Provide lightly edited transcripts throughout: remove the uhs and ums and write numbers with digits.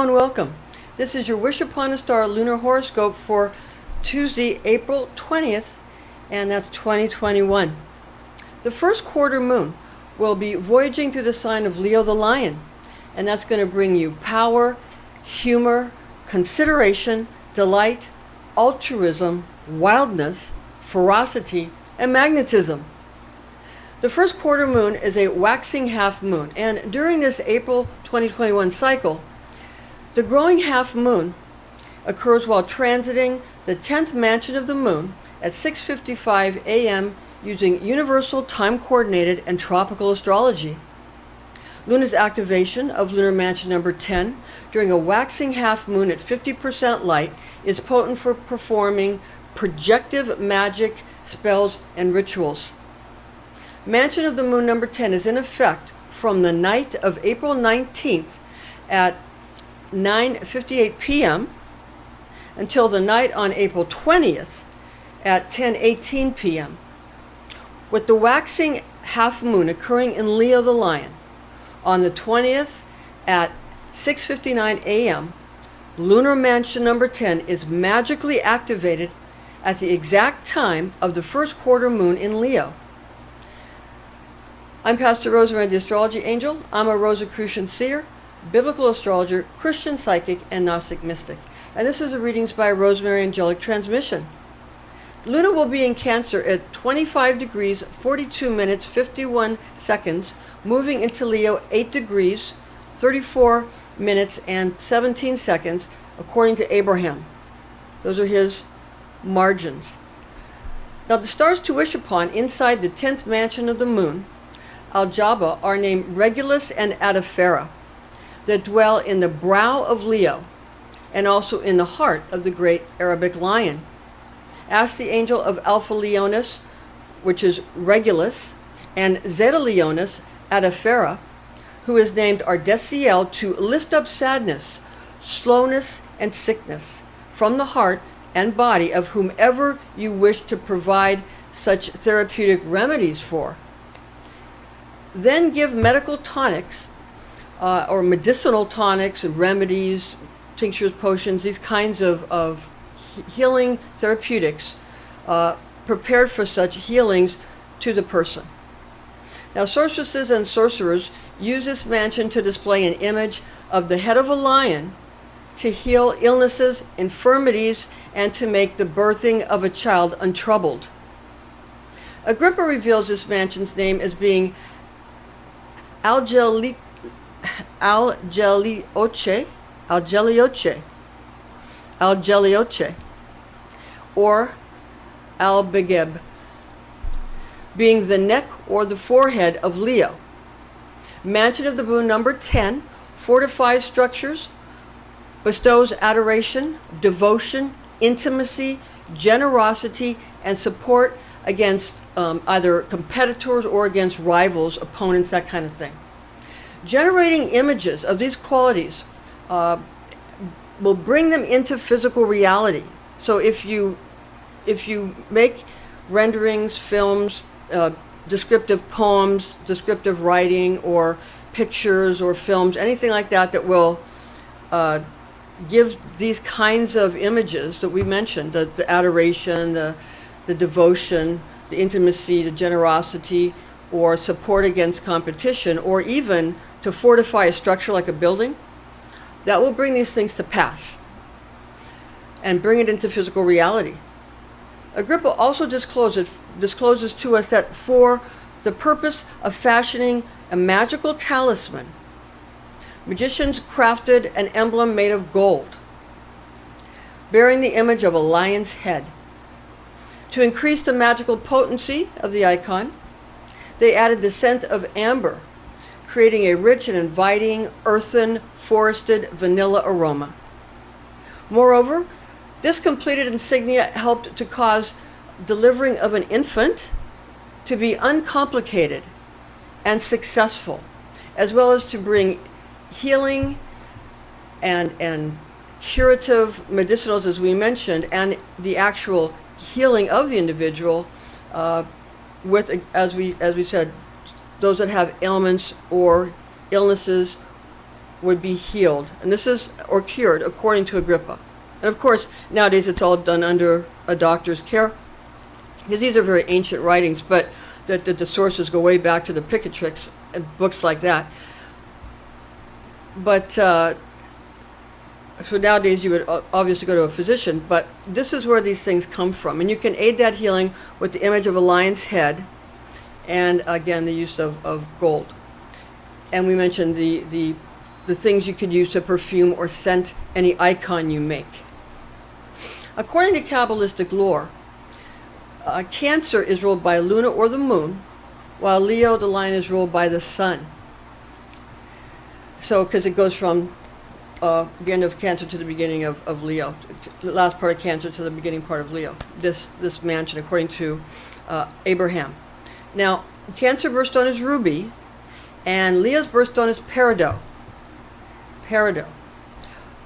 and welcome. This is your Wish Upon a Star Lunar Horoscope for Tuesday, April 20th, and that's 2021. The first quarter moon will be voyaging through the sign of Leo the Lion, and that's going to bring you power, humor, consideration, delight, altruism, wildness, ferocity, and magnetism. The first quarter moon is a waxing half moon, and during this April 2021 cycle, the growing half moon occurs while transiting the 10th mansion of the moon at 6:55 a.m. using universal time-coordinated and tropical astrology. Luna's activation of lunar mansion number 10 during a waxing half moon at 50% light is potent for performing projective magic, spells, and rituals. Mansion of the moon number 10 is in effect from the night of April 19th at 9:58 p.m. until the night on April 20th at 10:18 p.m. With the waxing half moon occurring in Leo the Lion on the 20th at 6:59 a.m., lunar mansion number 10 is magically activated at the exact time of the first quarter moon in Leo. I'm Pastor Rosemary, the Astrology Angel. I'm a Rosicrucian seer, biblical astrologer, Christian psychic, and Gnostic mystic. And this is a Readings by Rosemary angelic transmission. Luna will be in Cancer at 25 degrees, 42 minutes, 51 seconds, moving into Leo 8 degrees, 34 minutes, and 17 seconds, according to Abraham. Those are his margins. Now, the stars to wish upon inside the 10th mansion of the moon, Al-Jaba, are named Regulus and Adhafera, that dwell in the brow of Leo and also in the heart of the great Arabic lion. Ask the angel of Alpha Leonis, which is Regulus, and Zeta Leonis, Adhafera, who is named Ardesiel, to lift up sadness, slowness, and sickness from the heart and body of whomever you wish to provide such therapeutic remedies for. Then give medical tonics or medicinal tonics and remedies, tinctures, potions, these kinds of healing therapeutics prepared for such healings to the person. Now, sorceresses and sorcerers use this mansion to display an image of the head of a lion to heal illnesses, infirmities, and to make the birthing of a child untroubled. Agrippa reveals this mansion's name as being Algelioche, or Al-Begeb, being the neck or the forehead of Leo. Mansion of the moon number 10 fortifies structures, bestows adoration, devotion, intimacy, generosity, and support against either competitors or against rivals, opponents, that kind of thing. Generating images of these qualities will bring them into physical reality. So if you make renderings, films, descriptive poems, descriptive writing, or pictures or films, anything like that that will give these kinds of images that we mentioned, the adoration, the devotion, the intimacy, the generosity, or support against competition, or even to fortify a structure like a building, that will bring these things to pass and bring it into physical reality. Agrippa also discloses to us that for the purpose of fashioning a magical talisman, magicians crafted an emblem made of gold, bearing the image of a lion's head. To increase the magical potency of the icon, they added the scent of amber, creating a rich and inviting, earthen, forested vanilla aroma. Moreover, this completed insignia helped to cause delivering of an infant to be uncomplicated and successful, as well as to bring healing and curative medicinals, as we mentioned, and the actual healing of the individual with, as we said, those that have ailments or illnesses would be healed, and this is, or cured, according to Agrippa. And of course, nowadays it's all done under a doctor's care, because these are very ancient writings, but the sources go way back to the Imperatrix and books like that. But so nowadays you would obviously go to a physician, but this is where these things come from. And you can aid that healing with the image of a lion's head, and again, the use of gold. And we mentioned the things you could use to perfume or scent any icon you make. According to Kabbalistic lore, Cancer is ruled by Luna or the moon, while Leo, the lion, is ruled by the sun. So, because it goes from the end of Cancer to the beginning of Leo, the last part of Cancer to the beginning part of Leo, this mansion, according to Abraham. Now, Cancer birthstone is ruby, and Leo's birthstone is peridot.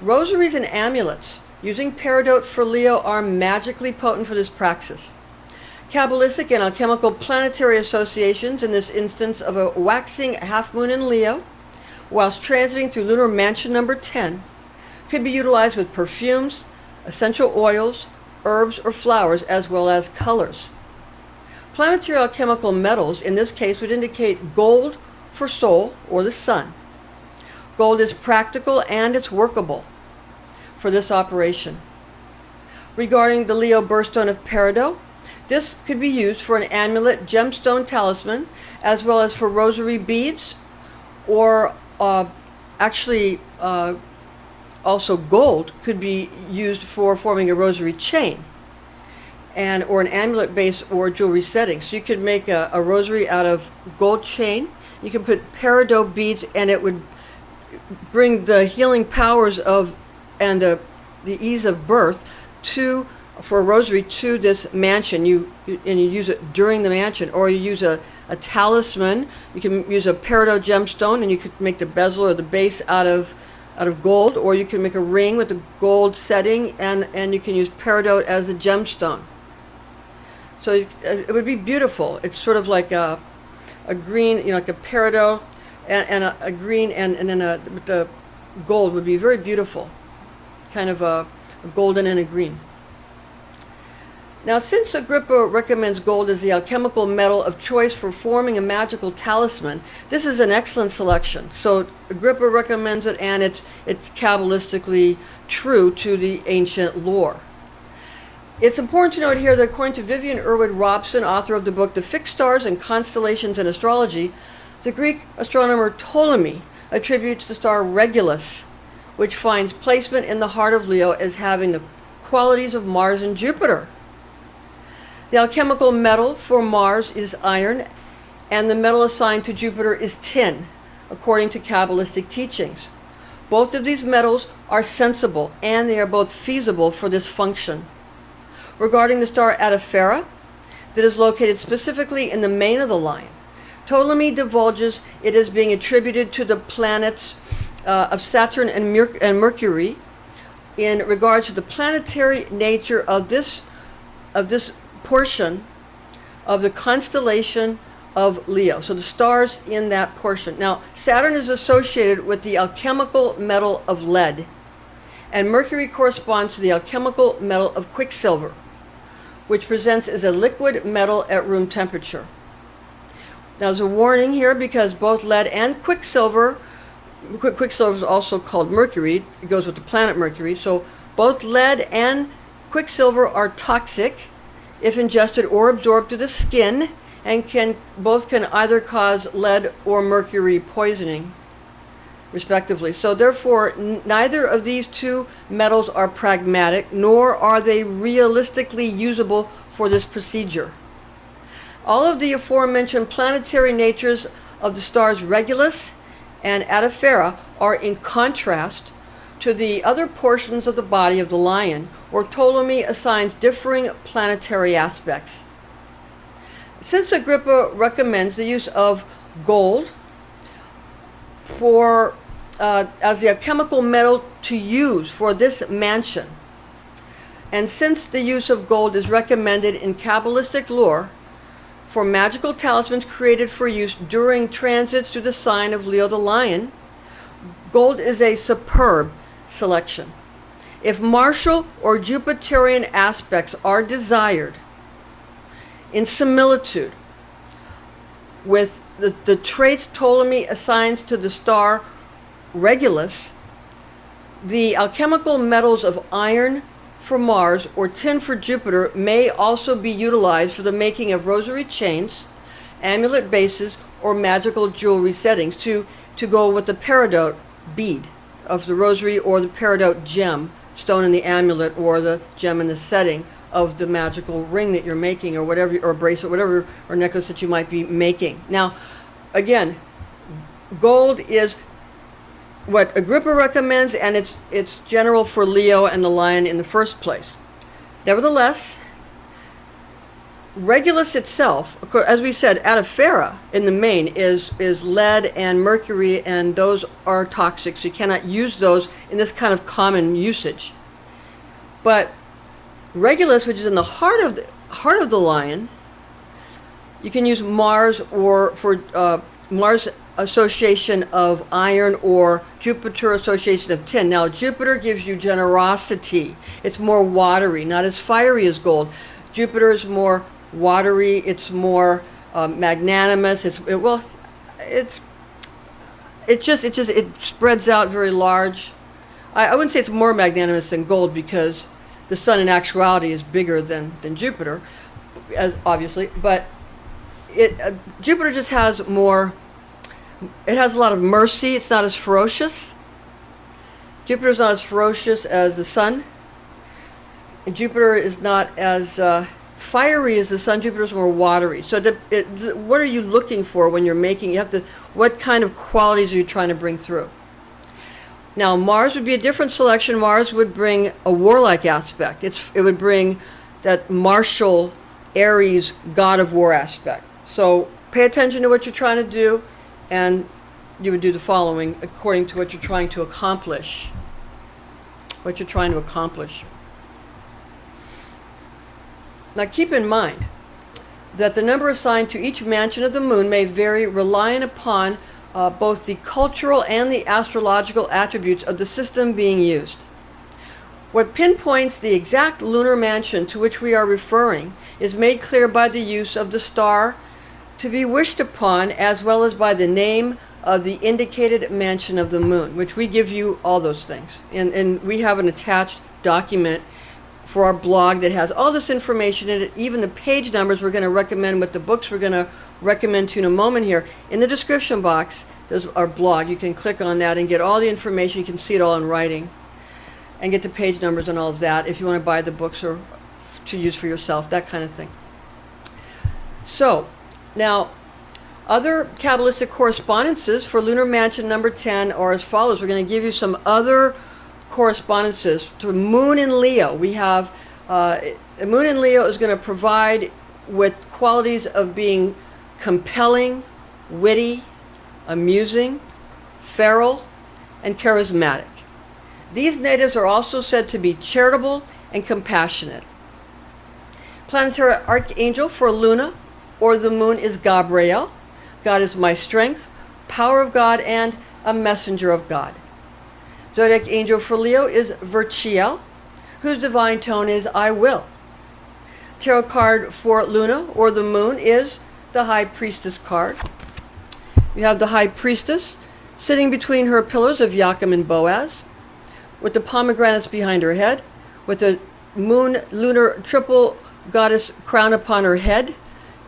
Rosaries and amulets using peridot for Leo are magically potent for this praxis. Kabbalistic and alchemical planetary associations, in this instance of a waxing half-moon in Leo, whilst transiting through lunar mansion number 10, could be utilized with perfumes, essential oils, herbs, or flowers, as well as colors. Planetary alchemical metals, in this case, would indicate gold for Sol, or the sun. Gold is practical and it's workable for this operation. Regarding the Leo birthstone of peridot, this could be used for an amulet, gemstone, talisman, as well as for rosary beads, or also gold could be used for forming a rosary chain, and or an amulet base or jewelry setting. So you could make a rosary out of gold chain. You can put peridot beads, and it would bring the healing powers of and the ease of birth for a rosary to this mansion. You use it during the mansion, or you use a talisman. You can use a peridot gemstone, and you could make the bezel or the base out of gold, or you can make a ring with a gold setting, and you can use peridot as the gemstone. So it would be beautiful. It's sort of like a green, like a peridot, and a green, and then the gold would be very beautiful, kind of a golden and a green. Now, since Agrippa recommends gold as the alchemical metal of choice for forming a magical talisman, this is an excellent selection. So Agrippa recommends it, and it's Kabbalistically true to the ancient lore. It's important to note here that according to Vivian Irwin Robson, author of the book The Fixed Stars and Constellations in Astrology, the Greek astronomer Ptolemy attributes the star Regulus, which finds placement in the heart of Leo, as having the qualities of Mars and Jupiter. The alchemical metal for Mars is iron, and the metal assigned to Jupiter is tin, according to Kabbalistic teachings. Both of these metals are sensible, and they are both feasible for this function. Regarding the star Adhafera, that is located specifically in the mane of the lion, Ptolemy divulges it as being attributed to the planets of Saturn and Mercury in regards to the planetary nature of this portion of the constellation of Leo. So the stars in that portion. Now, Saturn is associated with the alchemical metal of lead, and Mercury corresponds to the alchemical metal of quicksilver, which presents as a liquid metal at room temperature. Now, there's a warning here, because both lead and quicksilver is also called mercury. It goes with the planet Mercury. So both lead and quicksilver are toxic if ingested or absorbed through the skin, and both can either cause lead or mercury poisoning, respectively. So therefore, neither of these two metals are pragmatic, nor are they realistically usable for this procedure. All of the aforementioned planetary natures of the stars Regulus and Adhafera are in contrast to the other portions of the body of the lion, where Ptolemy assigns differing planetary aspects. Since Agrippa recommends the use of gold as the alchemical metal to use for this mansion, and since the use of gold is recommended in Kabbalistic lore for magical talismans created for use during transits through the sign of Leo the Lion, Gold is a superb selection. If martial or Jupiterian aspects are desired in similitude with the traits Ptolemy assigns to the star Regulus, the alchemical metals of iron for Mars or tin for Jupiter may also be utilized for the making of rosary chains, amulet bases, or magical jewelry settings to go with the peridot bead of the rosary or the peridot gem, stone in the amulet, or the gem in the setting of the magical ring that you're making, or whatever, or bracelet, whatever, or necklace that you might be making. Now, again, gold is what Agrippa recommends, and it's general for Leo and the Lion in the first place. Nevertheless, Regulus itself, as we said, Adhafera in the main is lead and mercury, and those are toxic, so you cannot use those in this kind of common usage. But Regulus, which is in the heart of the Lion, you can use Mars, or for Mars association of iron, or Jupiter association of tin. Now, Jupiter gives you generosity. It's more watery, not as fiery as gold. Jupiter is more watery. It's more magnanimous. It spreads out very large. I wouldn't say it's more magnanimous than gold, because the sun in actuality is bigger than Jupiter, as obviously, but Jupiter just has more. It has a lot of mercy. It's not as ferocious. Jupiter's not as ferocious as the sun. And Jupiter is not as fiery as the sun. Jupiter's more watery. So what are you looking for when you're making? What kind of qualities are you trying to bring through? Now, Mars would be a different selection. Mars would bring a warlike aspect. It would bring that martial Aries god of war aspect. So pay attention to what you're trying to do, and you would do the following according to what you're trying to accomplish. Now, keep in mind that the number assigned to each mansion of the moon may vary, relying upon both the cultural and the astrological attributes of the system being used. What pinpoints the exact lunar mansion to which we are referring is made clear by the use of the star to be wished upon, as well as by the name of the indicated mansion of the moon, which we give you all those things. And we have an attached document for our blog that has all this information in it, even the page numbers we're going to recommend, with the books we're going to recommend to you in a moment here. In the description box, there's our blog. You can click on that and get all the information. You can see it all in writing and get the page numbers and all of that if you want to buy the books or to use for yourself, that kind of thing. So, now, other Kabbalistic correspondences for lunar mansion number 10 are as follows. We're going to give you some other correspondences to moon in Leo. We have the moon in Leo is going to provide with qualities of being compelling, witty, amusing, feral, and charismatic. These natives are also said to be charitable and compassionate. Planetary archangel for Luna or the moon is Gabriel. God is my strength, power of God, and a messenger of God. Zodiac angel for Leo is Virchiel, whose divine tone is I will. Tarot card for Luna or the moon is the High Priestess card. You have the High Priestess sitting between her pillars of Joachim and Boaz, with the pomegranates behind her head, with the moon lunar triple goddess crown upon her head.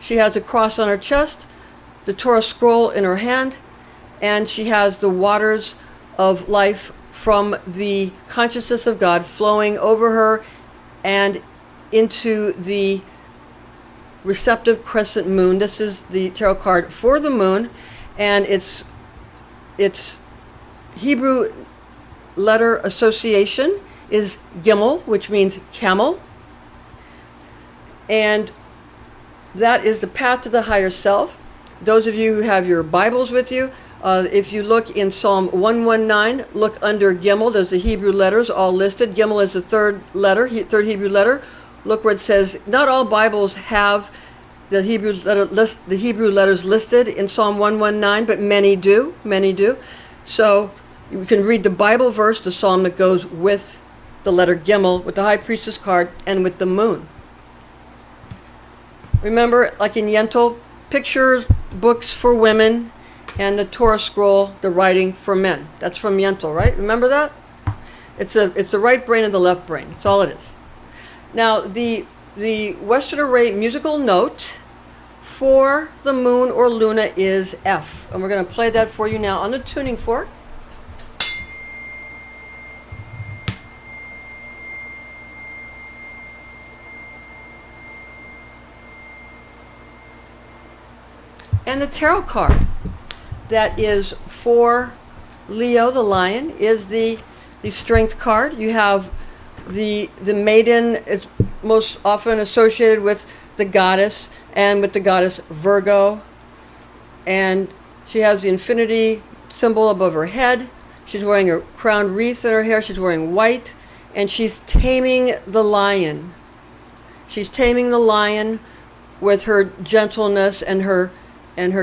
She has a cross on her chest, the Torah scroll in her hand, and she has the waters of life from the consciousness of God flowing over her and into the receptive crescent moon. This is the tarot card for the moon, and it's Hebrew letter association is Gimel, which means camel, and that is the path to the higher self. Those of you who have your Bibles with you, if you look in Psalm 119, look under Gimel. There's the Hebrew letters all listed. Gimel is the third Hebrew letter. Look where it says, not all Bibles have the Hebrew letters listed in Psalm 119, but many do. So You can read the Bible verse, the psalm that goes with the letter Gimel, with the High Priestess card, and with the moon. Remember, like in Int'l, pictures, books for women, and the Torah scroll, the writing for men. That's from Int'l, right? Remember that? It's the right brain and the left brain. That's all it is. Now, the Western Array musical note for the moon or Luna is F. And we're going to play that for you now on the tuning fork. And the tarot card that is for Leo, the lion, is the strength card. You have the maiden is most often associated with the goddess and with the goddess Virgo. And she has the infinity symbol above her head. She's wearing a crown wreath in her hair. She's wearing white. And she's taming the lion. She's taming the lion with her gentleness and her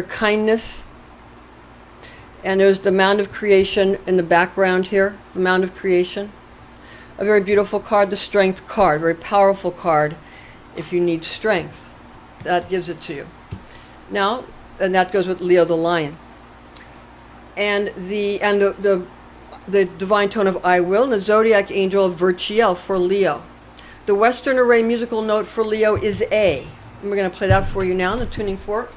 kindness. And there's the Mound of Creation in the background here, the Mound of Creation. A very beautiful card, the Strength card, very powerful card if you need strength. That gives it to you. Now, and that goes with Leo the Lion. And the divine tone of I Will, and the Zodiac Angel of H.O.A.F for Leo. The Western Array musical note for Leo is A. And we're going to play that for you now on the tuning fork.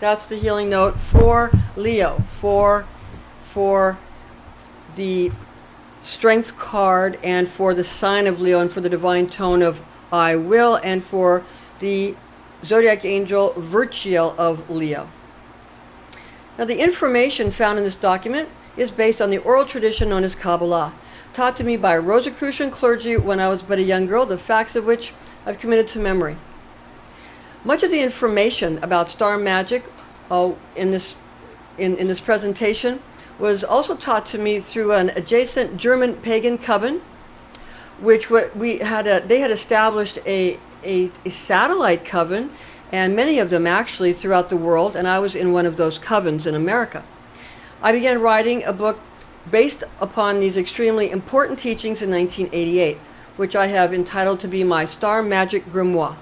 That's the healing note for Leo, for the Strength card, and for the sign of Leo, and for the divine tone of I Will, and for the Zodiac Angel H.O.A.F of Leo. Now, the information found in this document is based on the oral tradition known as Kabbalah, taught to me by Rosicrucian clergy when I was but a young girl, the facts of which I've committed to memory. Much of the information about star magic in this presentation was also taught to me through an adjacent German pagan coven, which they had established a satellite coven, and many of them actually throughout the world, and I was in one of those covens in America. I began writing a book based upon these extremely important teachings in 1988, which I have entitled to be my Star Magic Grimoire.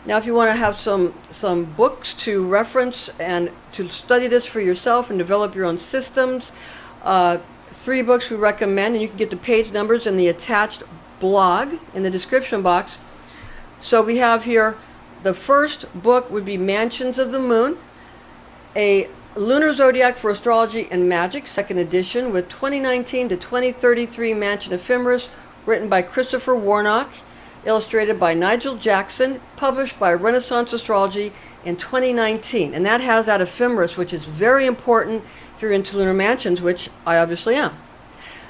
Now, if you want to have some books to reference and to study this for yourself and develop your own systems, 3 books we recommend, and you can get the page numbers in the attached blog in the description box. So we have here, the first book would be Mansions of the Moon, a Lunar Zodiac for Astrology and Magic, 2nd edition, with 2019 to 2033 Mansion Ephemeris, written by Christopher Warnock, illustrated by Nigel Jackson, published by Renaissance Astrology in 2019. And that has that ephemeris, which is very important if you're into lunar mansions, which I obviously am.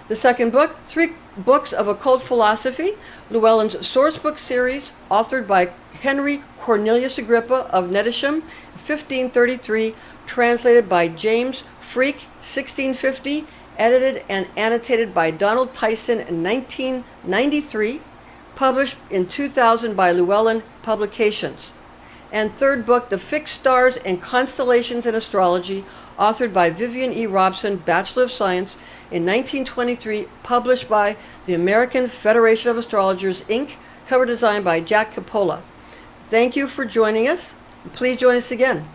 The second book, 3 books of occult philosophy, Llewellyn's Sourcebook series, authored by Henry Cornelius Agrippa of Nettisham, 1533, translated by James Freak, 1650, edited and annotated by Donald Tyson in 1993, published in 2000 by Llewellyn Publications. And third book, The Fixed Stars and Constellations in Astrology, authored by Vivian E. Robson, Bachelor of Science, in 1923, published by the American Federation of Astrologers, Inc., cover design by Jack Capola. Thank you for joining us. Please join us again.